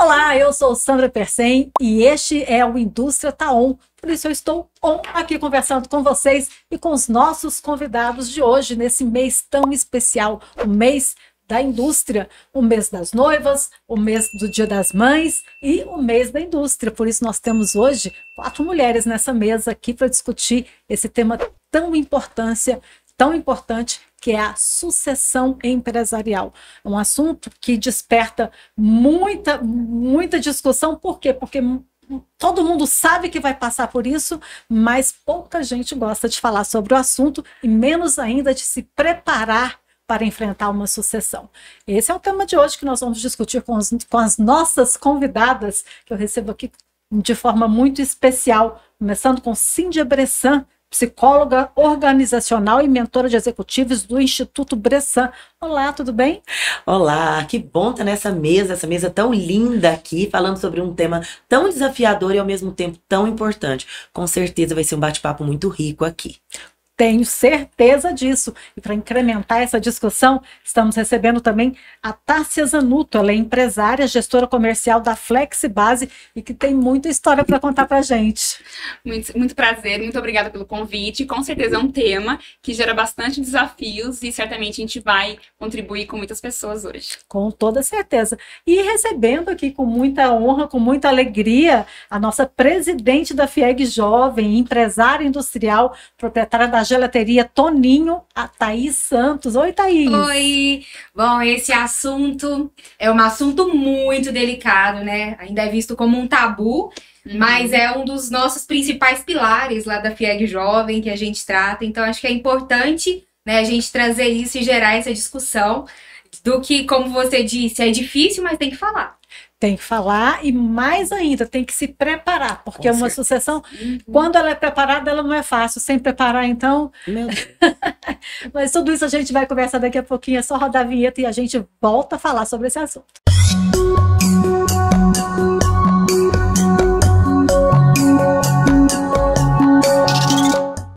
Olá, eu sou Sandra Persen e este é o Indústria Tá On. Por isso eu estou on aqui conversando com vocês e com os nossos convidados de hoje, nesse mês tão especial, o mês da indústria, o mês das noivas, o mês do Dia das Mães e o mês da indústria. Por isso nós temos hoje 4 mulheres nessa mesa aqui para discutir esse tema tão importante, que é a sucessão empresarial. É um assunto que desperta muita discussão. Por quê? Porque todo mundo sabe que vai passar por isso, mas pouca gente gosta de falar sobre o assunto e menos ainda de se preparar para enfrentar uma sucessão. Esse é o tema de hoje que nós vamos discutir com as nossas convidadas, que eu recebo aqui de forma muito especial, começando com Cíndia Bressan, psicóloga organizacional e mentora de executivos do Instituto Bressan. Olá, tudo bem? Olá, que bom estar nessa mesa, essa mesa tão linda aqui, falando sobre um tema tão desafiador e ao mesmo tempo tão importante. Com certeza vai ser um bate-papo muito rico aqui. Tenho certeza disso. E para incrementar essa discussão, estamos recebendo também a Tássia Zanuto. Ela é empresária, gestora comercial da FlexiBase e que tem muita história para contar para a gente. Muito prazer, muito obrigada pelo convite. Com certeza é um tema que gera bastante desafios e certamente a gente vai contribuir com muitas pessoas hoje. Com toda certeza. E recebendo aqui com muita honra, com muita alegria, a nossa presidente da FIEG Jovem, empresária industrial, proprietária da gelateria Toninho, a Thaís Santos. Oi, Thaís. Oi. Bom, esse assunto é um assunto muito delicado, né? Ainda é visto como um tabu, mas é um dos nossos principais pilares lá da FIEG Jovem que a gente trata. Então, acho que é importante, né, a gente trazer isso e gerar essa discussão do que, como você disse, é difícil, mas tem que falar. Tem que falar e mais ainda, tem que se preparar, porque uma sucessão, quando ela é preparada, ela não é fácil. Sem preparar, então... Meu Deus. Mas tudo isso a gente vai conversar daqui a pouquinho, é só rodar a vinheta e a gente volta a falar sobre esse assunto.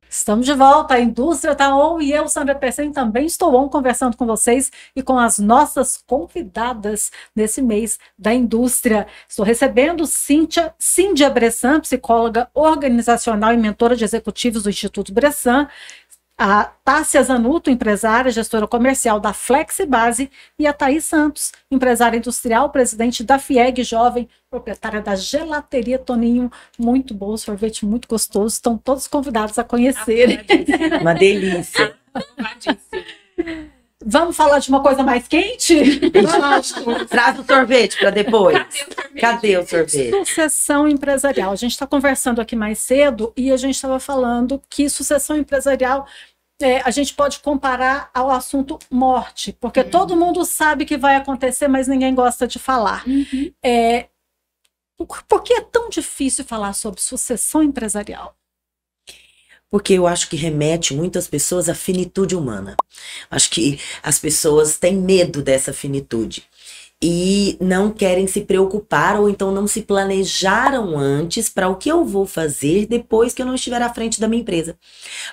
Estamos de volta, a Indústria Tá On e eu, Sandra Persen, também estou on conversando com vocês e com as nossas convidadas nesse mês da indústria. Estou recebendo Cíndia Bressan, psicóloga organizacional e mentora de executivos do Instituto Bressan, a Tássia Zanuto, empresária, gestora comercial da FlexiBase, e a Thaís Santos, empresária industrial, presidente da FIEG Jovem, proprietária da gelateria Toninho. Muito bom, sorvete muito gostoso. Estão todos convidados a conhecerem. Uma delícia. Vamos falar de uma coisa mais quente? Traz o sorvete para depois. Cadê o sorvete? Sucessão empresarial. A gente está conversando aqui mais cedo e a gente estava falando que sucessão empresarial a gente pode comparar ao assunto morte, porque todo mundo sabe que vai acontecer, mas ninguém gosta de falar. Por que é tão difícil falar sobre sucessão empresarial? Porque eu acho que remete muitas pessoas à finitude humana. Acho que as pessoas têm medo dessa finitude e não querem se preocupar ou então não se planejaram antes para o que eu vou fazer depois que eu não estiver à frente da minha empresa.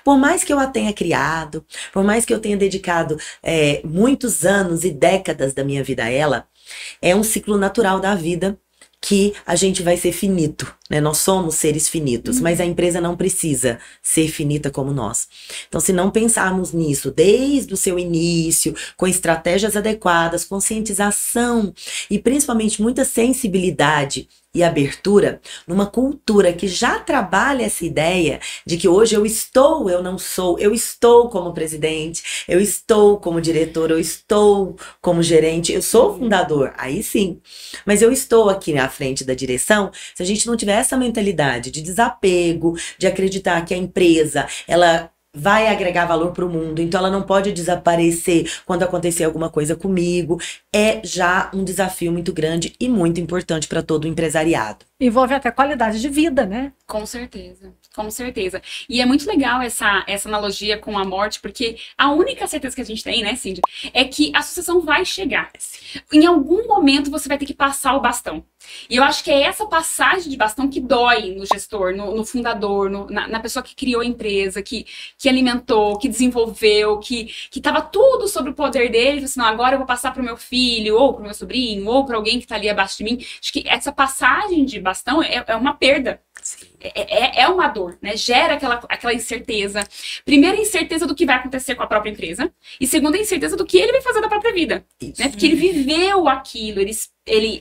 Por mais que eu a tenha criado, por mais que eu tenha dedicado muitos anos e décadas da minha vida a ela, é um ciclo natural da vida que a gente vai ser finito, né? Nós somos seres finitos, mas a empresa não precisa ser finita como nós. Então, se não pensarmos nisso desde o seu início, com estratégias adequadas, conscientização e principalmente muita sensibilidade e abertura, numa cultura que já trabalha essa ideia de que hoje eu não sou, eu estou como presidente, eu estou como diretor, eu estou como gerente, eu sou fundador, aí sim, mas eu estou aqui na frente da direção. Se a gente não tiver essa mentalidade de desapego, de acreditar que a empresa, ela vai agregar valor para o mundo, então ela não pode desaparecer quando acontecer alguma coisa comigo, é já um desafio muito grande e muito importante para todo o empresariado. envolve até qualidade de vida, né? Com certeza, com certeza. E é muito legal essa analogia com a morte, porque a única certeza que a gente tem, né, Cíndia, é que a sucessão vai chegar. Em algum momento você vai ter que passar o bastão. E eu acho que é essa passagem de bastão que dói no gestor, no fundador, na pessoa que criou a empresa, que alimentou, que desenvolveu, que estava tudo sobre o poder dele. Assim, não, agora eu vou passar para o meu filho, ou para o meu sobrinho, ou para alguém que está ali abaixo de mim. Acho que essa passagem de bastão é uma perda. É uma dor, né? Gera aquela incerteza. Primeiro, a incerteza do que vai acontecer com a própria empresa. E segunda, a incerteza do que ele vai fazer da própria vida. Né? Porque ele viveu aquilo, ele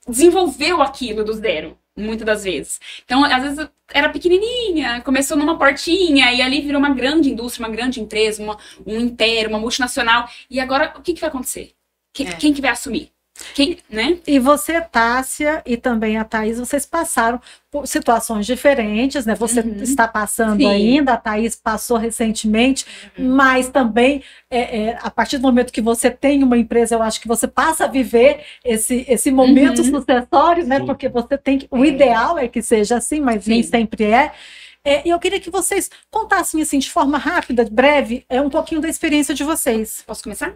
desenvolveu aquilo do zero, muitas das vezes. Então, às vezes, era pequenininha, começou numa portinha, e ali virou uma grande indústria, uma grande empresa, um império, uma multinacional. E agora, o que vai acontecer? Quem que vai assumir? Quem, né? E você, Tássia, e também a Thaís, vocês passaram por situações diferentes, né? Você está passando ainda, a Thaís passou recentemente, mas também, a partir do momento que você tem uma empresa, eu acho que você passa a viver esse momento sucessório, né? Porque você tem que, o ideal é que seja assim, mas nem sempre é. E eu queria que vocês contassem, assim, de forma rápida, breve, um pouquinho da experiência de vocês. Posso começar?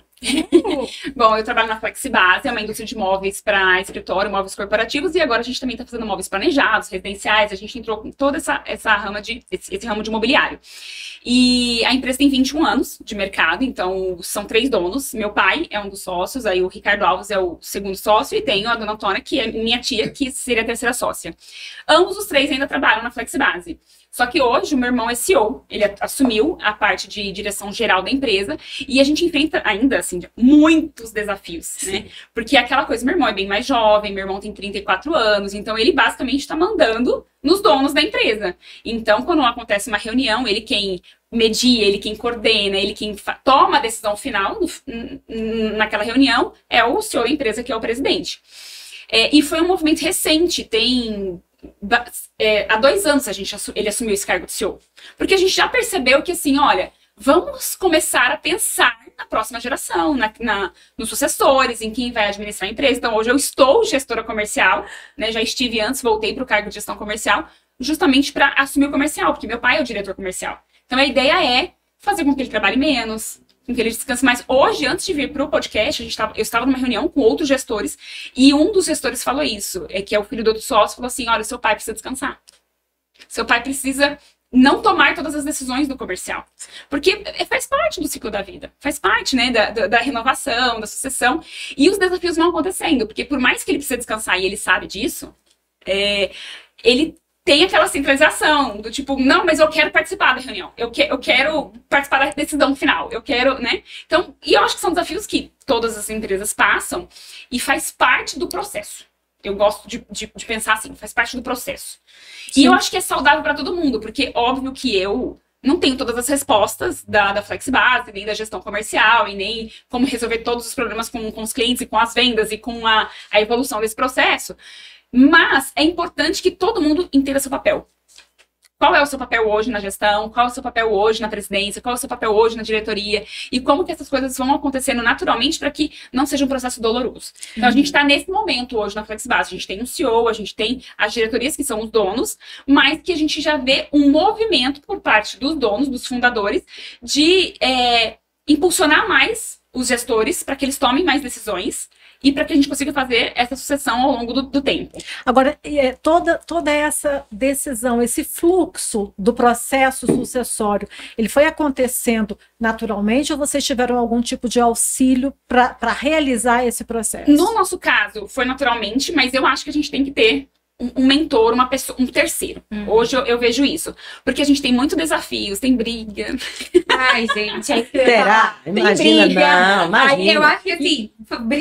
Bom, eu trabalho na Flexibase, é uma indústria de móveis para escritório, móveis corporativos, e agora a gente também está fazendo móveis planejados, residenciais, a gente entrou com toda esse ramo de imobiliário. E a empresa tem 21 anos de mercado, então são 3 donos. Meu pai é um dos sócios, aí o Ricardo Alves é o segundo sócio, e tenho a dona Antônia, que é minha tia, que seria a terceira sócia. Ambos os 3 ainda trabalham na Flexibase. Só que hoje o meu irmão é CEO, ele assumiu a parte de direção geral da empresa, e a gente enfrenta ainda, assim, muitos desafios, né? Porque aquela coisa, meu irmão é bem mais jovem, meu irmão tem 34 anos, então ele basicamente está mandando nos donos da empresa. Então, quando acontece uma reunião, ele quem media, ele quem coordena, ele quem toma a decisão final naquela reunião é o CEO da empresa, que é o presidente. E foi um movimento recente, há 2 anos ele assumiu esse cargo de CEO. Porque a gente já percebeu que, assim, olha, vamos começar a pensar na próxima geração, nos sucessores, em quem vai administrar a empresa. Então, hoje eu estou gestora comercial, né? Já estive antes, voltei para o cargo de gestão comercial, justamente para assumir o comercial, porque meu pai é o diretor comercial. Então, a ideia é fazer com que ele trabalhe menos, com que ele descanse mais. Hoje, antes de vir para o podcast, eu estava numa reunião com outros gestores, e um dos gestores falou isso, que é o filho do outro sócio, falou assim, olha, seu pai precisa descansar. Seu pai precisa não tomar todas as decisões do comercial. Porque faz parte do ciclo da vida. Faz parte, né, da renovação, da sucessão. E os desafios vão acontecendo. Porque por mais que ele precise descansar e ele sabe disso, ele tem aquela centralização do tipo, não, mas eu quero participar da reunião. Eu quero participar da decisão final. Eu quero, né? Então, e eu acho que são desafios que todas as empresas passam e faz parte do processo. Eu gosto de pensar assim, faz parte do processo. Sim. E eu acho que é saudável para todo mundo, porque óbvio que eu não tenho todas as respostas da Flexibase, nem da gestão comercial, e nem como resolver todos os problemas com os clientes e com as vendas e com a evolução desse processo. Mas é importante que todo mundo entenda seu papel. Qual é o seu papel hoje na gestão? Qual é o seu papel hoje na presidência? Qual é o seu papel hoje na diretoria? E como que essas coisas vão acontecendo naturalmente para que não seja um processo doloroso. Então, a gente está nesse momento hoje na Flexibase. A gente tem um CEO, a gente tem as diretorias que são os donos, mas que a gente já vê um movimento por parte dos donos, dos fundadores, de impulsionar mais os gestores para que eles tomem mais decisões e para que a gente consiga fazer essa sucessão ao longo do tempo. Agora, toda essa decisão, esse fluxo do processo sucessório, ele foi acontecendo naturalmente ou vocês tiveram algum tipo de auxílio para realizar esse processo? No nosso caso, foi naturalmente, mas eu acho que a gente tem que ter um mentor, uma pessoa, um terceiro. Hoje eu vejo isso. Porque a gente tem muitos desafios, tem briga. Ai, gente, será? Imagina, não, imagina. Eu acho que assim,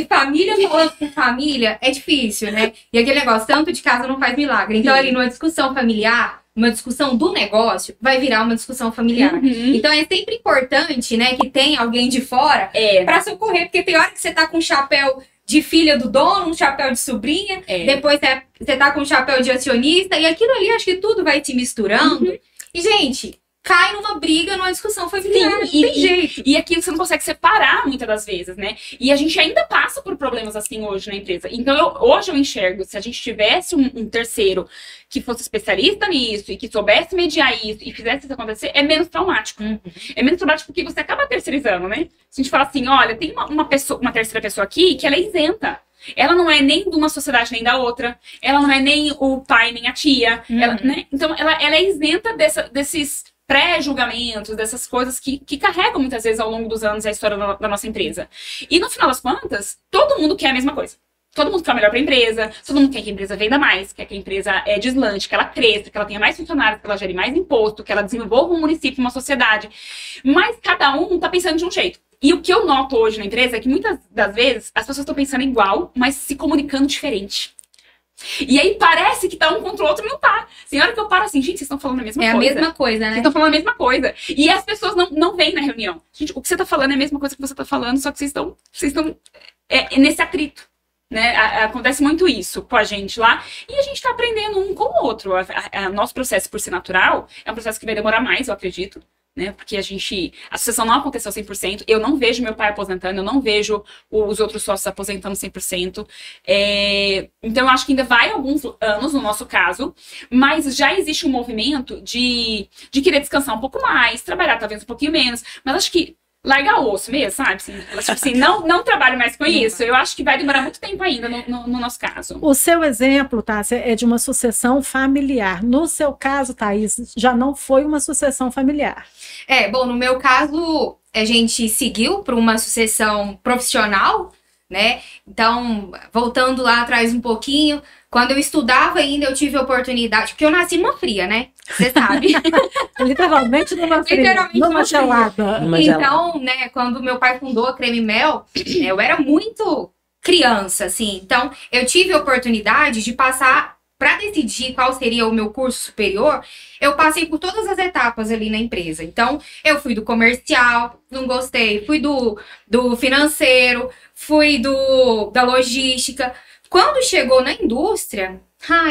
família falando com família é difícil, né? E aquele negócio, tanto de casa não faz milagre. Então, ali numa discussão familiar, uma discussão do negócio, vai virar uma discussão familiar. Então, é sempre importante, né, que tenha alguém de fora pra socorrer, porque tem hora que você tá com um chapéu de filha do dono, um chapéu de sobrinha, depois você tá com um chapéu de acionista, e aquilo ali, acho que tudo vai te misturando. E, gente, cai numa briga, numa discussão familiar. Sim, não tem jeito. E aquilo você não consegue separar muitas das vezes, né? E a gente ainda passa por problemas assim hoje na empresa. Então, hoje eu enxergo, se a gente tivesse um terceiro que fosse especialista nisso e que soubesse mediar isso e fizesse isso acontecer, é menos traumático. É menos traumático porque você acaba terceirizando, né? Se a gente fala assim, olha, tem uma terceira pessoa aqui que ela é isenta. Ela não é nem de uma sociedade nem da outra. Ela não é nem o pai nem a tia. Ela, né? Então, ela é isenta desses pré-julgamentos, dessas coisas que carregam muitas vezes ao longo dos anos a história da nossa empresa. E no final das contas, todo mundo quer a mesma coisa. Todo mundo quer melhor para a empresa, todo mundo quer que a empresa venda mais, quer que a empresa deslante, que ela cresça, que ela tenha mais funcionários, que ela gere mais imposto, que ela desenvolva um município, uma sociedade. Mas cada um tá pensando de um jeito. E o que eu noto hoje na empresa é que muitas das vezes as pessoas estão pensando igual, mas se comunicando diferente. E aí parece que tá um contra o outro e não tá. Tem hora que eu paro assim, gente, vocês estão falando a mesma coisa. É a mesma coisa, né? Vocês estão falando a mesma coisa. E as pessoas não vêm na reunião. Gente, o que você tá falando é a mesma coisa que você tá falando, só que vocês estão nesse atrito. Né? Acontece muito isso com a gente lá. E a gente tá aprendendo um com o outro. Nosso processo, por ser natural, é um processo que vai demorar mais, eu acredito. Né? Porque a sucessão não aconteceu 100%, eu não vejo meu pai aposentando, eu não vejo os outros sócios aposentando 100%, então eu acho que ainda vai alguns anos no nosso caso, mas já existe um movimento de querer descansar um pouco mais, trabalhar talvez um pouquinho menos, mas acho que largar o osso mesmo, sabe? Assim, não trabalho mais com isso. Eu acho que vai demorar muito tempo ainda no nosso caso. O seu exemplo, Tássia, é de uma sucessão familiar. No seu caso, Thaís, já não foi uma sucessão familiar. Bom, no meu caso, a gente seguiu para uma sucessão profissional, né? Então, voltando lá atrás um pouquinho, quando eu estudava ainda, eu tive a oportunidade, porque eu nasci numa fria, né? Você sabe. Literalmente numa fria, numa gelada. Então, né, quando meu pai fundou a Creme Mel, eu era muito criança, assim. Então, eu tive a oportunidade de passar, para decidir qual seria o meu curso superior, eu passei por todas as etapas ali na empresa. Então, eu fui do comercial, não gostei. Fui do financeiro, fui da logística. Quando chegou na indústria,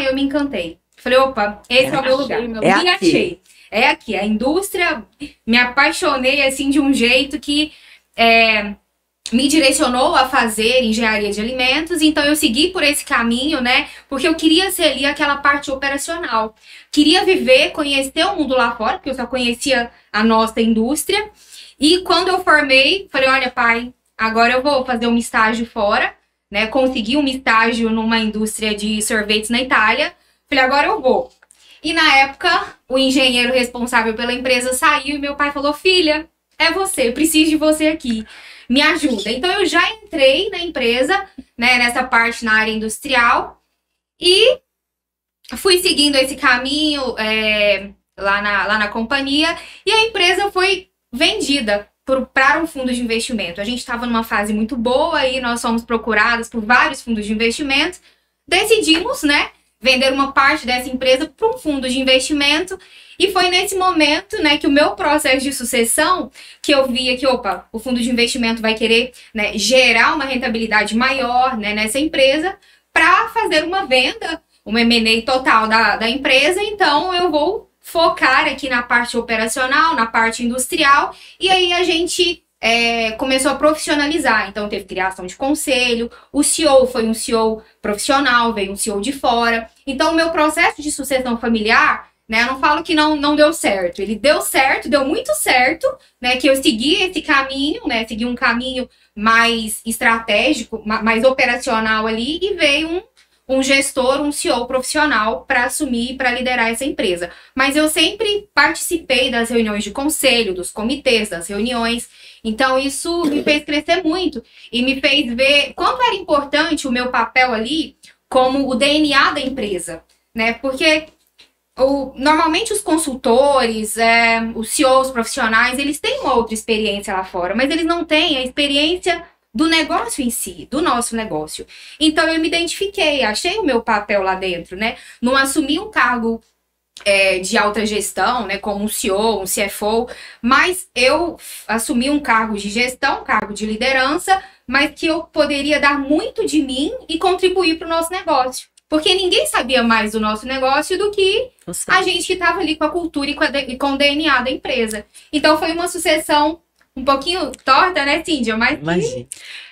eu me encantei. Falei, opa, esse é o meu lugar. Achei. É aqui. A indústria, me apaixonei assim de um jeito que me direcionou a fazer engenharia de alimentos. Então eu segui por esse caminho, né? Porque eu queria ser ali aquela parte operacional. Queria viver, conhecer o mundo lá fora, porque eu só conhecia a nossa indústria. E quando eu formei, falei, olha, pai, agora eu vou fazer um estágio fora. Né, consegui um estágio numa indústria de sorvetes na Itália. Falei, agora eu vou. E na época, o engenheiro responsável pela empresa saiu e meu pai falou, filha, é você, eu preciso de você aqui. Me ajuda. Então eu já entrei na empresa, né, nessa parte na área industrial e fui seguindo esse caminho lá na companhia e a empresa foi vendida para um fundo de investimento. A gente estava numa fase muito boa e nós fomos procurados por vários fundos de investimento. Decidimos, né, vender uma parte dessa empresa para um fundo de investimento e foi nesse momento, né, que o meu processo de sucessão, que eu via que, opa, o fundo de investimento vai querer, né, gerar uma rentabilidade maior, né, nessa empresa para fazer uma venda, uma M&A total da empresa, então eu vou focar aqui na parte operacional, na parte industrial, e aí a gente começou a profissionalizar. Então teve criação de conselho, o CEO foi um CEO profissional, veio um CEO de fora. Então o meu processo de sucessão familiar, né, eu não falo que não deu certo, ele deu certo, deu muito certo, né, que eu segui esse caminho, né, segui um caminho mais estratégico, mais operacional ali, e veio um gestor, um CEO profissional para assumir, para liderar essa empresa. Mas eu sempre participei das reuniões de conselho, dos comitês, das reuniões. Então isso me fez crescer muito e me fez ver quanto era importante o meu papel ali como o DNA da empresa, né? Porque normalmente os consultores, os CEOs profissionais, eles têm uma outra experiência lá fora, mas eles não têm a experiência do negócio em si, do nosso negócio. Então eu me identifiquei, achei o meu papel lá dentro, né? Não assumi um cargo de alta gestão, né, como um CEO, um CFO, mas eu assumi um cargo de gestão, um cargo de liderança, mas que eu poderia dar muito de mim e contribuir para o nosso negócio. Porque ninguém sabia mais do nosso negócio do que a gente que estava ali com a cultura e com o DNA da empresa. Então foi uma sucessão um pouquinho torta, né, Cíndia? Mas Imagina.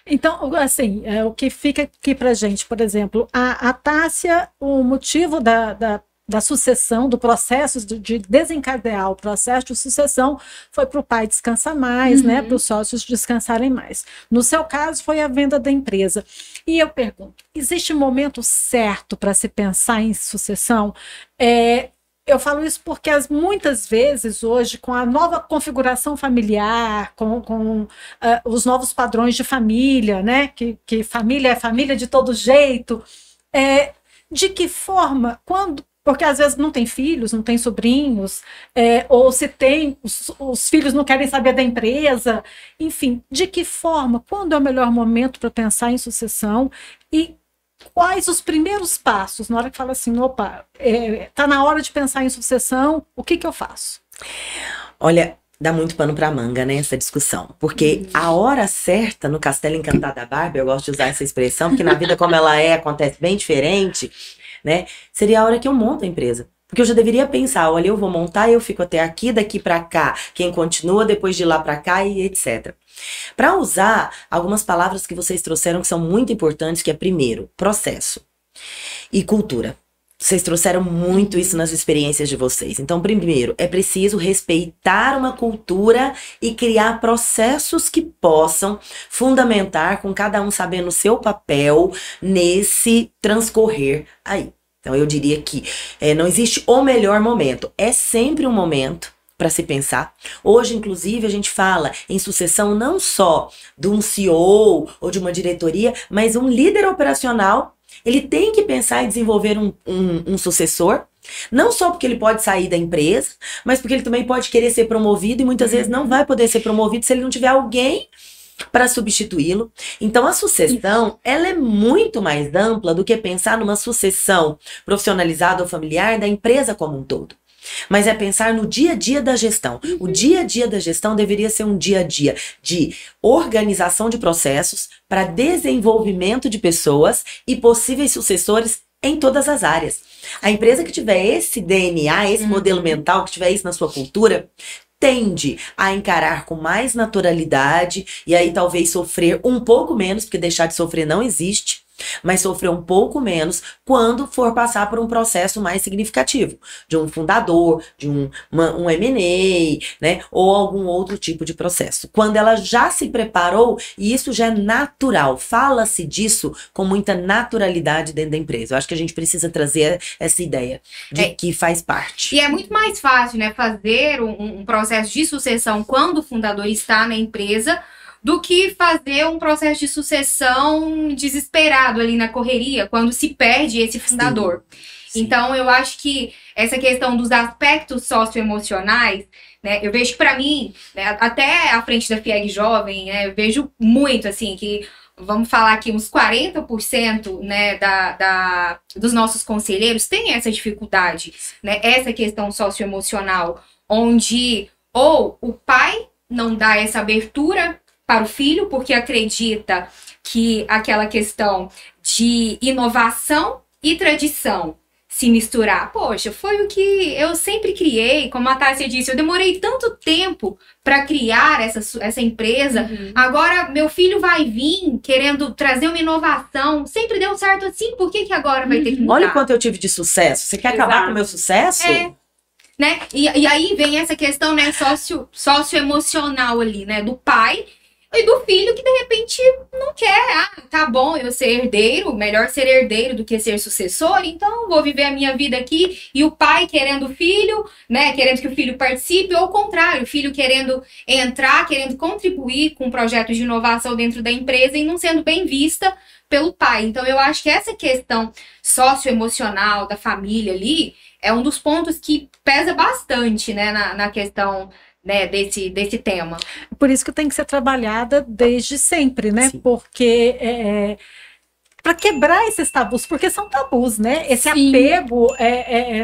Então, assim, o que fica aqui pra gente, por exemplo, a Tássia, o motivo da sucessão, do processo de desencadear o processo de sucessão foi para o pai descansar mais, né, para os sócios descansarem mais. No seu caso, foi a venda da empresa. E eu pergunto, existe um momento certo para se pensar em sucessão? Eu falo isso porque muitas vezes hoje, com a nova configuração familiar, com os novos padrões de família, né, que família é família de todo jeito, de que forma, porque às vezes não tem filhos, não tem sobrinhos, ou se tem, os filhos não querem saber da empresa, enfim, de que forma, quando é o melhor momento para pensar em sucessão e quais os primeiros passos, na hora que fala assim, opa, tá na hora de pensar em sucessão, o que eu faço? Olha, dá muito pano pra manga, né, essa discussão. Porque a hora certa no Castelo Encantado da Barbie, eu gosto de usar essa expressão, porque na vida como ela acontece bem diferente, né, seria a hora que eu monto a empresa. Porque eu já deveria pensar, olha, eu vou montar, eu fico até aqui, daqui pra cá, quem continua, depois de lá pra cá e etc. Para usar algumas palavras que vocês trouxeram que são muito importantes, que é primeiro, processo e cultura. Vocês trouxeram muito isso nas experiências de vocês. Então, primeiro, é preciso respeitar uma cultura e criar processos que possam fundamentar, com cada um sabendo o seu papel nesse transcorrer aí. Então, eu diria que não existe o melhor momento. É sempre um momento para se pensar. Hoje, inclusive, a gente fala em sucessão não só de um CEO ou de uma diretoria, mas um líder operacional. Ele tem que pensar em desenvolver um sucessor, não só porque ele pode sair da empresa, mas porque ele também pode querer ser promovido e muitas vezes não vai poder ser promovido se ele não tiver alguém para substituí-lo. Então a sucessão, ela é muito mais ampla do que pensar numa sucessão profissionalizada ou familiar da empresa como um todo. Mas é pensar no dia a dia da gestão. O dia a dia da gestão deveria ser um dia a dia de organização de processos para desenvolvimento de pessoas e possíveis sucessores em todas as áreas. A empresa que tiver esse DNA, esse modelo mental, que tiver isso na sua cultura, tende a encarar com mais naturalidade e aí talvez sofrer um pouco menos, porque deixar de sofrer não existe, mas sofrer um pouco menos quando for passar por um processo mais significativo, de um fundador, de um M&A, né, ou algum outro tipo de processo. Quando ela já se preparou, e isso já é natural, fala-se disso com muita naturalidade dentro da empresa. Eu acho que a gente precisa trazer essa ideia de que faz parte. E é muito mais fácil, né, fazer um processo de sucessão quando o fundador está na empresa, do que fazer um processo de sucessão desesperado ali na correria, quando se perde esse fundador. Sim. Então, eu acho que essa questão dos aspectos socioemocionais, né, eu vejo que para mim, né, até à frente da FIEG Jovem, né, eu vejo muito, assim, que vamos falar aqui, uns 40%, né, dos nossos conselheiros têm essa dificuldade, né, essa questão socioemocional, onde ou o pai não dá essa abertura para o filho, porque acredita que aquela questão de inovação e tradição se misturar. Poxa, foi o que eu sempre criei, como a Tássia disse, eu demorei tanto tempo para criar essa empresa, agora meu filho vai vir querendo trazer uma inovação, sempre deu certo assim, por que agora vai ter que mudar? Olha quanto eu tive de sucesso, você quer acabar com o meu sucesso? Né? E aí vem essa questão, né, socioemocional ali, né, do pai e do filho que de repente não quer, tá bom, eu ser herdeiro, melhor ser herdeiro do que ser sucessor, então vou viver a minha vida aqui, e o pai querendo o filho, né, querendo que o filho participe, ou o contrário, o filho querendo entrar, querendo contribuir com projetos de inovação dentro da empresa e não sendo bem vista pelo pai. Então eu acho que essa questão socioemocional da família ali é um dos pontos que pesa bastante, né, na questão, né, desse tema. Por isso que tem que ser trabalhada desde sempre, né? Sim. Porque para quebrar esses tabus, porque são tabus, né? Esse apego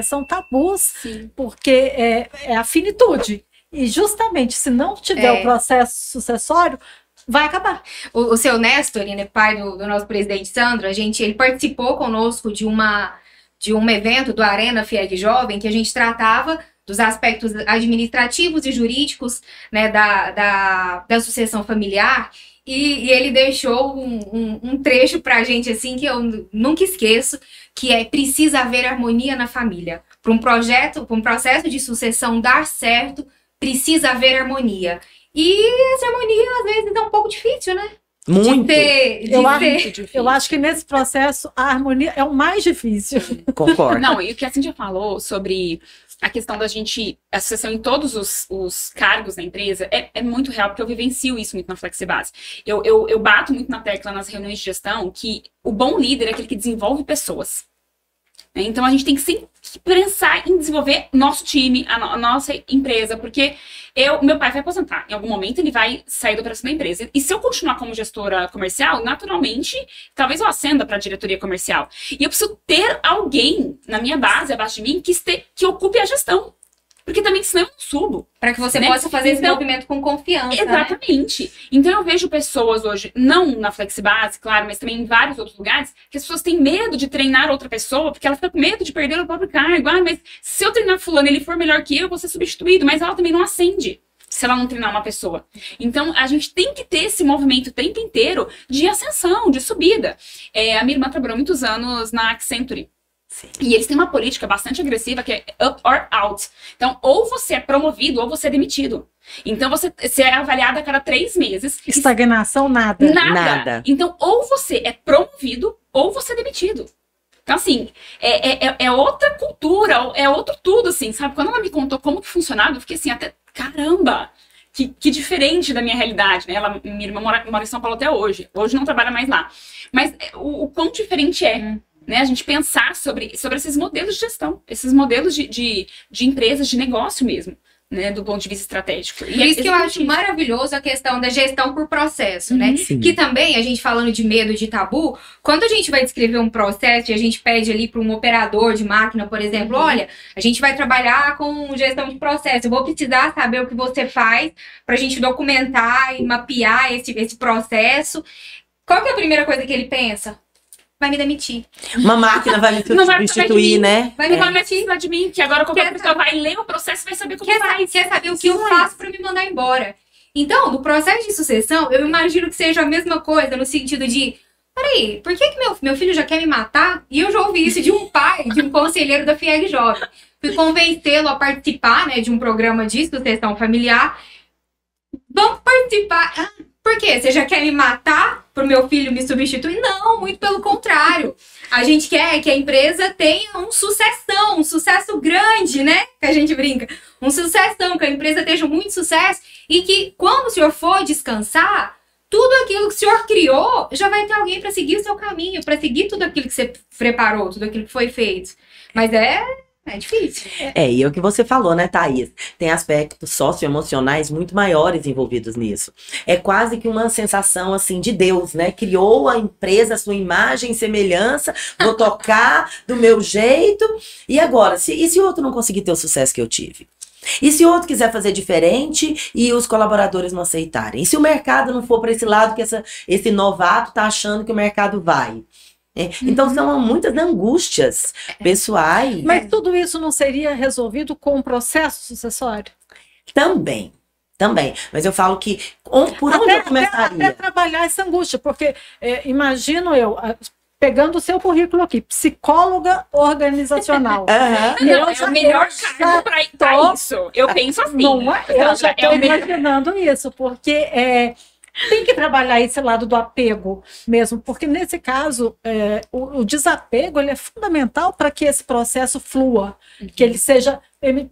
são tabus, porque é a finitude. E justamente, se não tiver o processo sucessório, vai acabar. O seu Néstor, né, pai do nosso presidente Sandro, ele participou conosco de um evento do Arena FIEG Jovem, que a gente tratava dos aspectos administrativos e jurídicos, né, da sucessão familiar, e ele deixou um trecho pra gente, assim, que eu nunca esqueço, que é: precisa haver harmonia na família. Para um processo de sucessão dar certo, precisa haver harmonia. E essa harmonia, às vezes, é um pouco difícil, né? Muito. Eu acho que nesse processo a harmonia é o mais difícil. Concordo. Não, e o que a Cíntia falou sobre a questão a sucessão em todos os cargos da empresa é muito real, porque eu vivencio isso muito na Flexibase. Eu bato muito na tecla nas reuniões de gestão que o bom líder é aquele que desenvolve pessoas. Então a gente tem que sempre pensar em desenvolver nosso time, a nossa empresa, porque meu pai vai aposentar. Em algum momento ele vai sair da operação da empresa. E se eu continuar como gestora comercial, naturalmente, talvez eu ascenda para a diretoria comercial. E eu preciso ter alguém na minha base, abaixo de mim, que ocupe a gestão. Porque também, senão eu não subo. Para que você possa fazer esse movimento com confiança. Exatamente. Né? Então eu vejo pessoas hoje, não na Flexibase, claro, mas também em vários outros lugares, que as pessoas têm medo de treinar outra pessoa, porque ela fica com medo de perder o próprio cargo. Mas se eu treinar fulano e ele for melhor que eu vou ser substituído. Mas ela também não ascende se ela não treinar uma pessoa. Então a gente tem que ter esse movimento o tempo inteiro de ascensão, de subida. A minha irmã trabalhou muitos anos na Accenture. Sim. E eles têm uma política bastante agressiva que é up or out. Então, ou você é promovido ou você é demitido. Então, você é avaliado a cada 3 meses. Estagnação, nada. Nada. Então, ou você é promovido ou você é demitido. Então, assim, é outra cultura, é outro tudo, assim, sabe? Quando ela me contou como que funcionava, eu fiquei assim, até, caramba, que diferente da minha realidade, né? Minha irmã mora em São Paulo até hoje. Hoje não trabalha mais lá. Mas o quão diferente é. Né, a gente pensar sobre esses modelos de gestão, esses modelos de empresas, de negócio mesmo, né, do ponto de vista estratégico. E isso que eu acho maravilhoso a questão da gestão por processo, né? Sim. Que também, a gente falando de medo, de tabu, quando a gente vai descrever um processo e a gente pede ali para um operador de máquina, por exemplo, olha, a gente vai trabalhar com gestão de processo, eu vou precisar saber o que você faz para a gente documentar e mapear esse processo. Qual que é a primeira coisa que ele pensa? Vai me demitir. Uma máquina vai me substituir, né? Vai me precisar de mim, que agora qualquer pessoa vai ler o processo e vai saber como faz. Quer saber o que eu faço para me mandar embora. Então, no processo de sucessão, eu imagino que seja a mesma coisa, no sentido de, peraí, por que meu filho já quer me matar? E eu já ouvi isso de um pai, de um conselheiro da FIEG Jovem. Fui convencê-lo a participar, né, de um programa de sucessão familiar. Vamos participar. Por quê? Você já quer me matar pro meu filho me substituir? Não, muito pelo contrário. A gente quer que a empresa tenha um sucesso grande, né? Que a gente brinca. Um sucessão, que a empresa tenha muito sucesso e que quando o senhor for descansar, tudo aquilo que o senhor criou já vai ter alguém para seguir o seu caminho, para seguir tudo aquilo que você preparou, tudo aquilo que foi feito. Mas é difícil. E é o que você falou, né, Thaís? Tem aspectos socioemocionais muito maiores envolvidos nisso. É quase que uma sensação, assim, de Deus, né? Criou a empresa, a sua imagem e semelhança, vou tocar do meu jeito. E agora, e se o outro não conseguir ter o sucesso que eu tive? E se o outro quiser fazer diferente e os colaboradores não aceitarem? E se o mercado não for para esse lado que esse novato tá achando que o mercado vai? Então são muitas angústias pessoais. Mas tudo isso não seria resolvido com um processo sucessório? Também. Mas eu falo que por onde eu começaria? Até trabalhar essa angústia, porque imagino eu, pegando o seu currículo aqui, psicóloga organizacional. Não, é o melhor cargo para isso. Eu penso assim. Eu já estou imaginando isso, porque tem que trabalhar esse lado do apego mesmo, porque nesse caso o desapego ele é fundamental para que esse processo flua, que ele seja,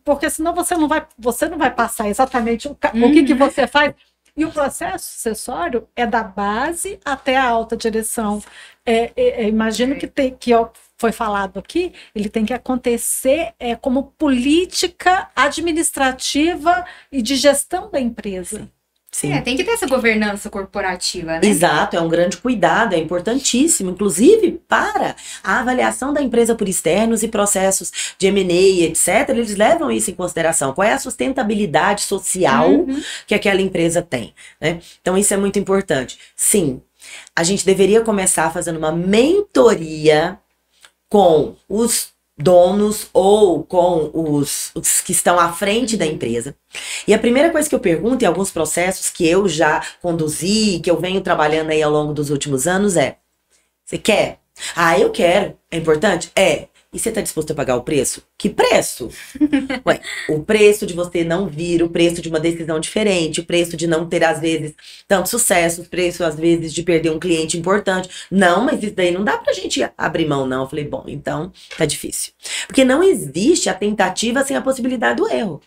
porque senão você não vai passar exatamente o que você faz. E o processo sucessório é da base até a alta direção. Imagino que foi falado aqui, ele tem que acontecer como política administrativa e de gestão da empresa. Sim. Tem que ter essa governança corporativa, né? Exato, é um grande cuidado, é importantíssimo, inclusive para a avaliação da empresa por externos e processos de M&A, etc. Eles levam isso em consideração. Qual é a sustentabilidade social que aquela empresa tem, né? Então, isso é muito importante. Sim, a gente deveria começar fazendo uma mentoria com os donos ou com os que estão à frente da empresa. E a primeira coisa que eu pergunto em alguns processos que eu já conduzi, que eu venho trabalhando aí ao longo dos últimos anos é: você quer? Ah, eu quero. É importante? É. E você está disposto a pagar o preço? Que preço? Ué, o preço de você não vir, o preço de uma decisão diferente, o preço de não ter, às vezes, tanto sucesso, o preço, às vezes, de perder um cliente importante. Não, mas isso daí não dá pra gente abrir mão, não. Eu falei, bom, então tá difícil. Porque não existe a tentativa sem a possibilidade do erro.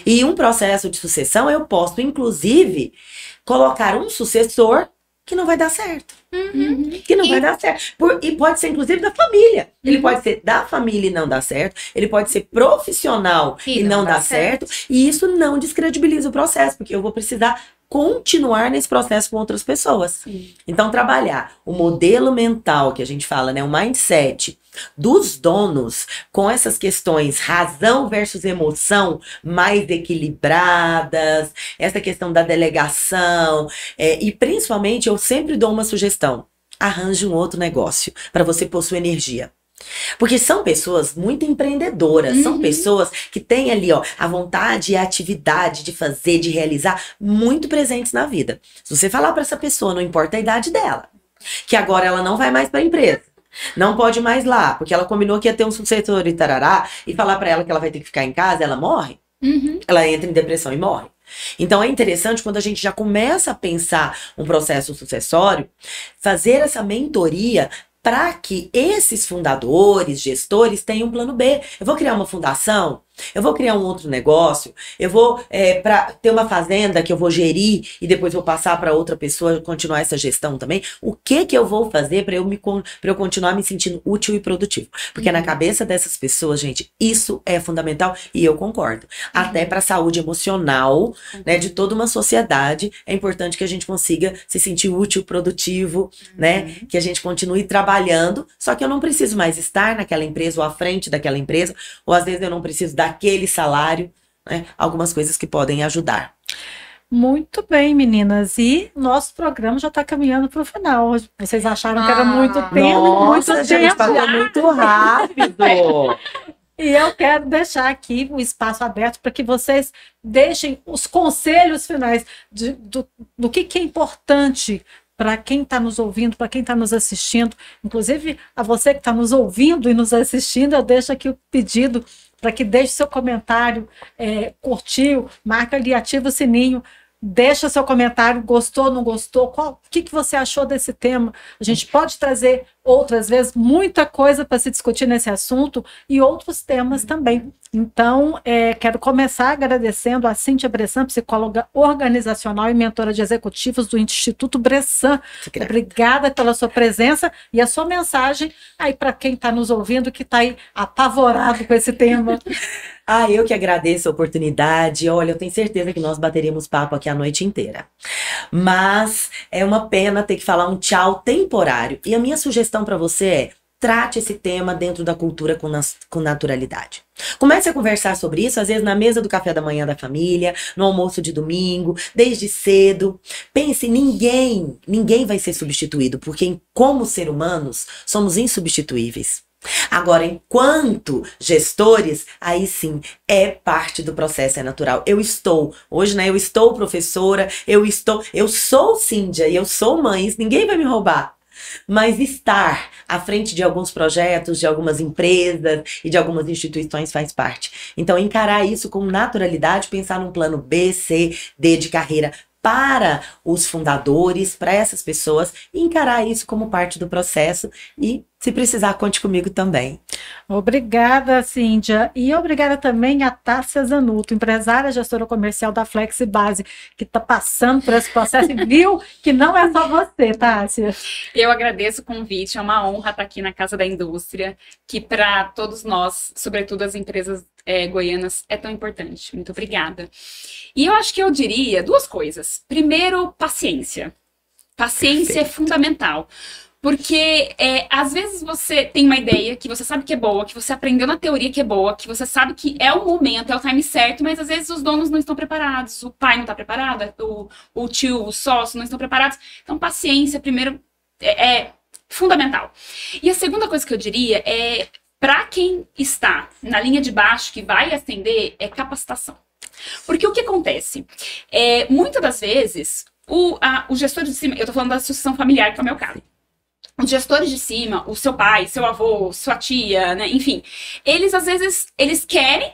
E um processo de sucessão, eu posso, inclusive, colocar um sucessor que não vai dar certo. Que não vai dar certo. E pode ser, inclusive, da família. Ele pode ser da família e não dar certo. Ele pode ser profissional e não dar certo. E isso não descredibiliza o processo, porque eu vou precisar continuar nesse processo com outras pessoas. Então, trabalhar o modelo mental que a gente fala, né? O mindset dos donos com essas questões razão versus emoção mais equilibradas, essa questão da delegação, e principalmente eu sempre dou uma sugestão: arranje um outro negócio para você pôr sua energia. Porque são pessoas muito empreendedoras, são pessoas que têm ali, ó, a vontade e a atividade de fazer, de realizar, muito presentes na vida. Se você falar para essa pessoa, não importa a idade dela, que agora ela não vai mais para a empresa, não pode mais lá, porque ela combinou que ia ter um sucessor e tarará, e falar para ela que ela vai ter que ficar em casa, ela morre, ela entra em depressão e morre. Então é interessante, quando a gente já começa a pensar um processo sucessório, fazer essa mentoria para que esses fundadores, gestores tenham um plano B. Eu vou criar uma fundação, eu vou criar um outro negócio, eu vou ter uma fazenda que eu vou gerir e depois vou passar para outra pessoa continuar essa gestão também. O que eu vou fazer para eu continuar me sentindo útil e produtivo? Porque na cabeça dessas pessoas, gente, isso é fundamental e eu concordo. Até para a saúde emocional, né, de toda uma sociedade, é importante que a gente consiga se sentir útil, produtivo, né? Que a gente continue trabalhando, só que eu não preciso mais estar naquela empresa ou à frente daquela empresa, ou às vezes eu não preciso daquele salário, né? Algumas coisas que podem ajudar. Muito bem, meninas. E nosso programa já está caminhando para o final. Vocês acharam que era muito tempo? Nossa, muito gente, tempo. passou muito rápido. E eu quero deixar aqui um espaço aberto para que vocês deixem os conselhos finais do que é importante para quem está nos ouvindo, para quem está nos assistindo. Inclusive, a você que está nos ouvindo e nos assistindo, eu deixo aqui o pedido para que deixe seu comentário, curtiu, marca ali, ativa o sininho, deixa seu comentário, gostou, não gostou, o que você achou desse tema. A gente pode trazer outras vezes muita coisa para se discutir nesse assunto e outros temas também. Então, quero começar agradecendo a Cíntia Bressan, psicóloga organizacional e mentora de executivos do Instituto Bressan. Obrigada pela sua presença e a sua mensagem aí para quem está nos ouvindo, que está aí apavorado com esse tema. Eu que agradeço a oportunidade. Olha, eu tenho certeza que nós bateríamos papo aqui a noite inteira. Mas é uma pena ter que falar um tchau temporário. E a minha sugestão para você é: trate esse tema dentro da cultura com naturalidade. Comece a conversar sobre isso, às vezes na mesa do café da manhã da família, no almoço de domingo, desde cedo. Pense, ninguém vai ser substituído, porque como seres humanos somos insubstituíveis. Agora, enquanto gestores, aí sim, é parte do processo, é natural. Hoje, né, eu estou professora, eu sou Cíndia e eu sou mãe, isso ninguém vai me roubar. Mas estar à frente de alguns projetos, de algumas empresas e de algumas instituições faz parte. Então, encarar isso com naturalidade, pensar num plano B, C, D de carreira para os fundadores, para essas pessoas, e encarar isso como parte do processo e, se precisar, conte comigo também. Obrigada, Cíntia. E obrigada também a Tássia Zanotto, empresária gestora comercial da FlexiBase, que está passando por esse processo e viu que não é só você, Tássia. Eu agradeço o convite, é uma honra estar aqui na Casa da Indústria, que para todos nós, sobretudo as empresas goianas é tão importante. Muito obrigada. E eu acho que eu diria 2 coisas. Primeiro, paciência. Paciência é fundamental. Porque às vezes você tem uma ideia que você sabe que é boa, que você aprendeu na teoria que é boa, que você sabe que é o momento, é o time certo, mas às vezes os donos não estão preparados, o pai não está preparado, o tio, o sócio não estão preparados. Então, paciência, primeiro, é fundamental. E a segunda coisa que eu diria é, para quem está na linha de baixo, que vai ascender, é capacitação. Porque o que acontece? Muitas das vezes, o gestor de cima, eu estou falando da sucessão familiar, que é o meu caso. Os gestores de cima, o seu pai, seu avô, sua tia, né, enfim, eles às vezes, eles querem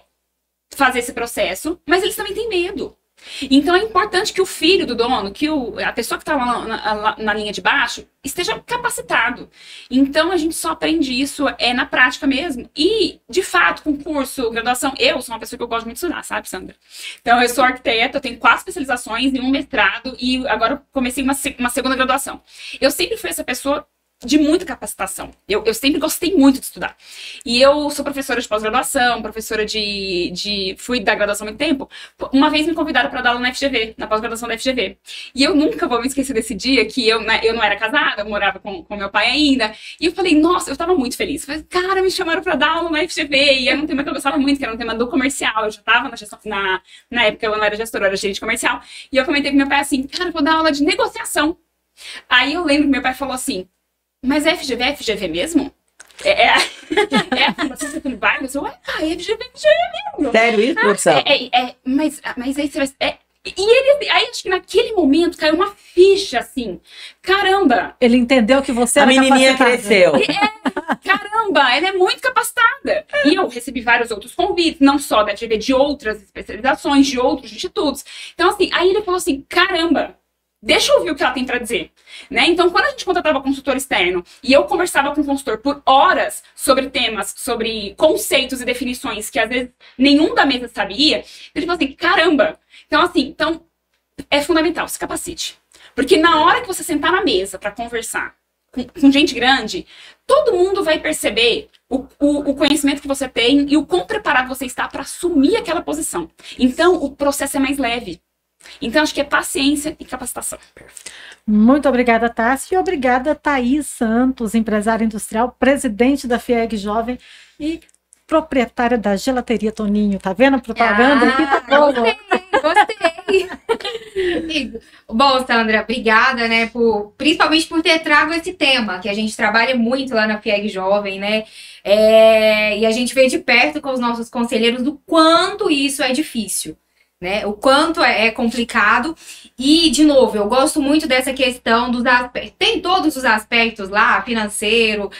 fazer esse processo, mas eles também têm medo. Então é importante que o filho do dono, que a pessoa que está lá na linha de baixo, esteja capacitado. Então a gente só aprende isso na prática mesmo. E, de fato, com curso, graduação, eu sou uma pessoa que eu gosto muito de estudar, sabe, Sandra? Então eu sou arquiteta, eu tenho 4 especializações e 1 mestrado, e agora eu comecei uma segunda graduação. Eu sempre fui essa pessoa de muita capacitação. Eu sempre gostei muito de estudar. E eu sou professora de pós-graduação, professora fui da graduação há muito tempo. Uma vez me convidaram para dar aula na FGV, na pós-graduação da FGV. E eu nunca vou me esquecer desse dia que eu não era casada, eu morava com meu pai ainda. E eu falei, nossa, eu tava muito feliz. Eu falei, cara, me chamaram para dar aula na FGV. E era um tema que eu gostava muito, que era um tema do comercial. Eu já tava na gestão, na época eu não era gestora, eu era gerente comercial. E eu comentei com meu pai assim, cara, eu vou dar aula de negociação. Aí eu lembro que meu pai falou assim, mas FGV é FGV mesmo? A Fundação Getúlio Vargas? Eu, FGV mesmo. Sério isso, produção? Mas aí você vai... aí acho que naquele momento caiu uma ficha, assim. Caramba! Ele entendeu que você era A menininha cresceu. Caramba, ela é muito capacitada. E eu recebi vários outros convites, não só da FGV, de outras especializações, de outros institutos. Então, assim, aí ele falou assim, caramba, deixa eu ouvir o que ela tem para dizer, né? Então, quando a gente contratava consultor externo e eu conversava com o consultor por horas sobre temas, sobre conceitos e definições que às vezes nenhum da mesa sabia, ele falou assim, caramba! Então, assim, é fundamental, se capacite. Porque na hora que você sentar na mesa para conversar com gente grande, todo mundo vai perceber o conhecimento que você tem e o quão preparado você está para assumir aquela posição. Então, o processo é mais leve. Então, acho que é paciência e capacitação. Muito obrigada, Tássia. E obrigada, Thaís Santos, empresária industrial, presidente da FIEG Jovem e proprietária da Gelateria Toninho. Tá vendo a propaganda aqui? Tá boa. Gostei. Bom, Sandra, obrigada, né, principalmente por ter trago esse tema, que a gente trabalha muito lá na FIEG Jovem, né, e a gente vê de perto com os nossos conselheiros do quanto isso é difícil. Né, o quanto é complicado. E, de novo, eu gosto muito dessa questão dos aspectos. Tem todos os aspectos lá, financeiro,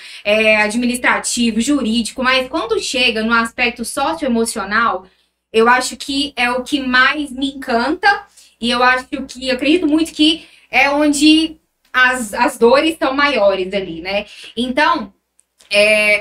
administrativo, jurídico, mas quando chega no aspecto socioemocional, eu acho que é o que mais me encanta e eu acredito muito que é onde as dores são maiores ali, né? Então,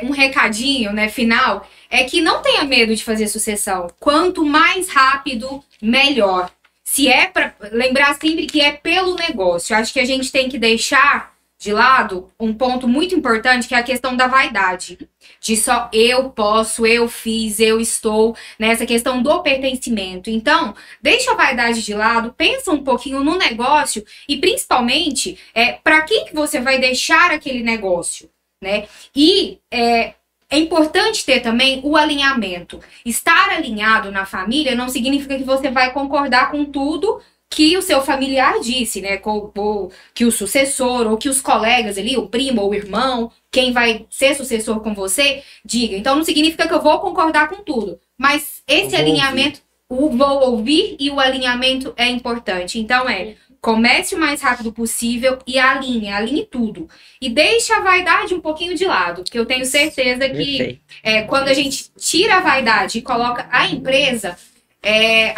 um recadinho, né, final, é que não tenha medo de fazer sucessão. Quanto mais rápido, melhor. Se é para lembrar sempre que é pelo negócio. Acho que a gente tem que deixar de lado um ponto muito importante, que é a questão da vaidade. De só eu posso, eu fiz, eu estou, nessa questão do pertencimento. Então, deixa a vaidade de lado, pensa um pouquinho no negócio e, principalmente, para quem que você vai deixar aquele negócio. Né? E é importante ter também o alinhamento. Estar alinhado na família não significa que você vai concordar com tudo que o seu familiar disse, né? Que o sucessor ou que os colegas ali, o primo ou o irmão, quem vai ser sucessor com você, diga. Então não significa que eu vou concordar com tudo. Mas esse alinhamento, vou ouvir e o alinhamento é importante. Então comece o mais rápido possível e alinhe tudo. E deixe a vaidade um pouquinho de lado, porque eu tenho certeza que quando a gente tira a vaidade e coloca a empresa,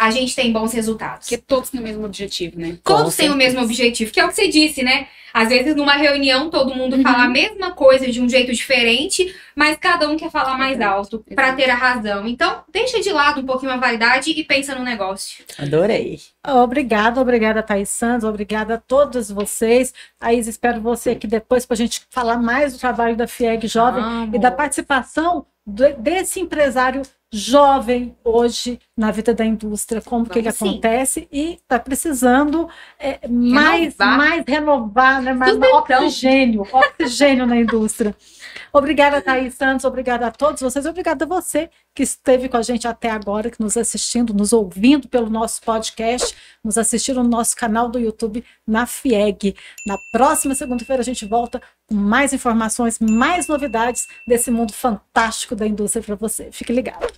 a gente tem bons resultados. Porque todos têm o mesmo objetivo, né? Todos têm o mesmo objetivo, que é o que você disse, né? Às vezes, numa reunião, todo mundo fala a mesma coisa de um jeito diferente, mas cada um quer falar mais alto para ter a razão. Então, deixa de lado um pouquinho a vaidade e pensa no negócio. Adorei. Obrigada, Thaís Santos. Obrigada a todos vocês. Thaís, espero você aqui depois para a gente falar mais do trabalho da FIEG Jovem e da participação desse empresário jovem hoje na vida da indústria, como que ele Vamos sim. acontece e está precisando mais renovar, né? Mais Sustentão. oxigênio na indústria. Obrigada, Thaís Santos, obrigada a todos vocês, obrigada a você que esteve com a gente até agora, que nos assistindo, nos ouvindo pelo nosso podcast, nos assistindo no nosso canal do YouTube na FIEG. Na próxima segunda-feira a gente volta com mais informações, mais novidades desse mundo fantástico da indústria para você. Fique ligado.